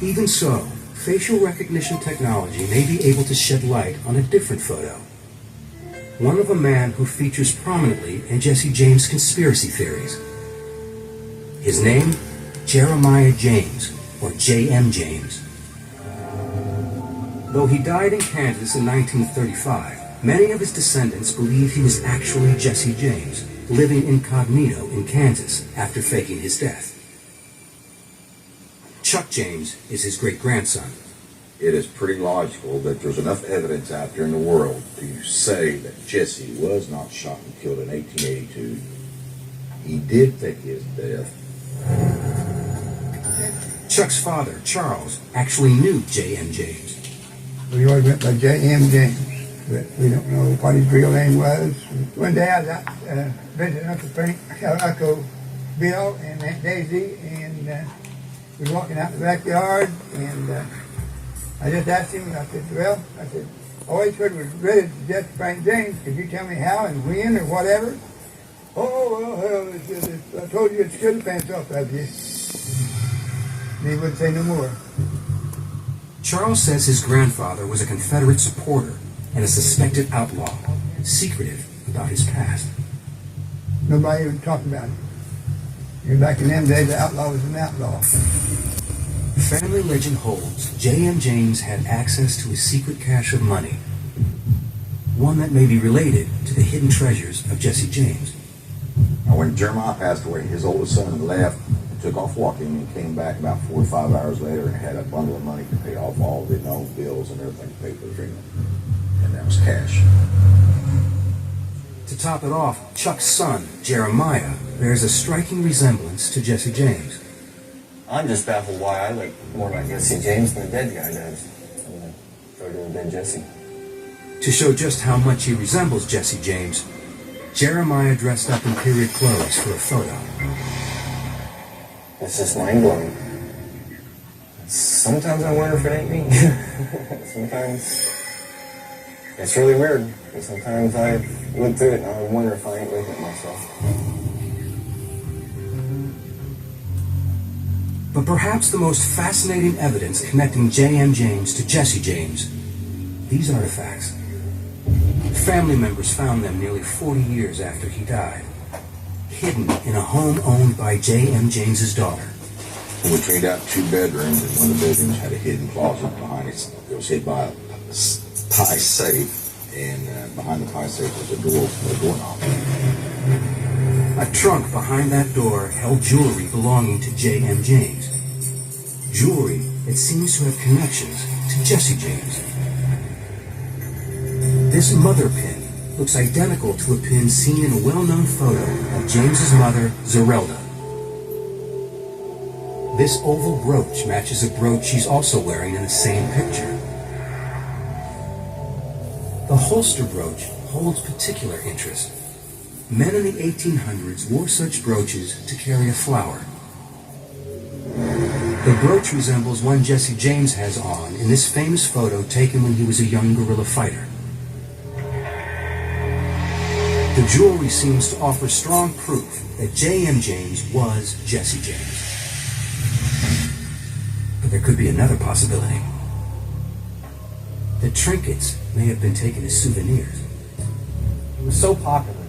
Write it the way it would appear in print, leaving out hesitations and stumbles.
Even so, facial recognition technology may be able to shed light on a different photo. One of a man who features prominently in Jesse James' conspiracy theories. His name, Jeremiah James, or J.M. James. Though he died in Kansas in 1935, many of his descendants believe he was actually Jesse James, living incognito in Kansas after faking his death. Chuck James is his great-grandson. It is pretty logical that there's enough evidence out there in the world to say that Jesse was not shot and killed in 1882. He did fake his death. Chuck's father, Charles, actually knew J.M. James. We always went by J.M. James, but we don't know what his real name was. One day I was out visiting Uncle Frank, Uncle Bill and Aunt Daisy, and we were walking out in the backyard, and I just asked him, I said, I always heard it was related to Jesse Frank James. Could you tell me how and when or whatever? Oh, well, hell, I told you it's good to pants off of you. And he wouldn't say no more. Charles says his grandfather was a Confederate supporter and a suspected outlaw, secretive about his past. Nobody even talked about it. And back in them days, the outlaw was an outlaw. Family legend holds J.M. James had access to a secret cache of money, one that may be related to the hidden treasures of Jesse James. Now, when Jeremiah passed away, his oldest son left, took off walking, and came back about 4 or 5 hours later and had a bundle of money to pay off all the known bills and everything to pay for the funeral. And that was cash. To top it off, Chuck's son, Jeremiah, bears a striking resemblance to Jesse James. I'm just baffled why I look more like Jesse James than the dead guy does. I thought it would have been Jesse. To show just how much he resembles Jesse James, Jeremiah dressed up in period clothes for a photo. It's just mind-blowing. Sometimes I wonder if it ain't me. Sometimes it's really weird. And sometimes I look through it and I wonder if I ain't looking at myself. But perhaps the most fascinating evidence connecting J.M. James to Jesse James, these artifacts. Family members found them nearly 40 years after he died, hidden in a home owned by J.M. James's daughter. We cleaned out 2 bedrooms, and one of the bedrooms had a hidden closet behind it. It was hid by a pie safe, and behind the pie safe was a door with a doorknob. A trunk behind that door held jewelry belonging to J.M. James. Jewelry that seems to have connections to Jesse James. This mother pin looks identical to a pin seen in a well-known photo of James's mother, Zerelda. This oval brooch matches a brooch she's also wearing in the same picture. The holster brooch holds particular interest. Men in the 1800s wore such brooches to carry a flower. The brooch resembles one Jesse James has on in this famous photo taken when he was a young guerrilla fighter. The jewelry seems to offer strong proof that J.M. James was Jesse James. But there could be another possibility. The trinkets may have been taken as souvenirs. It was so popular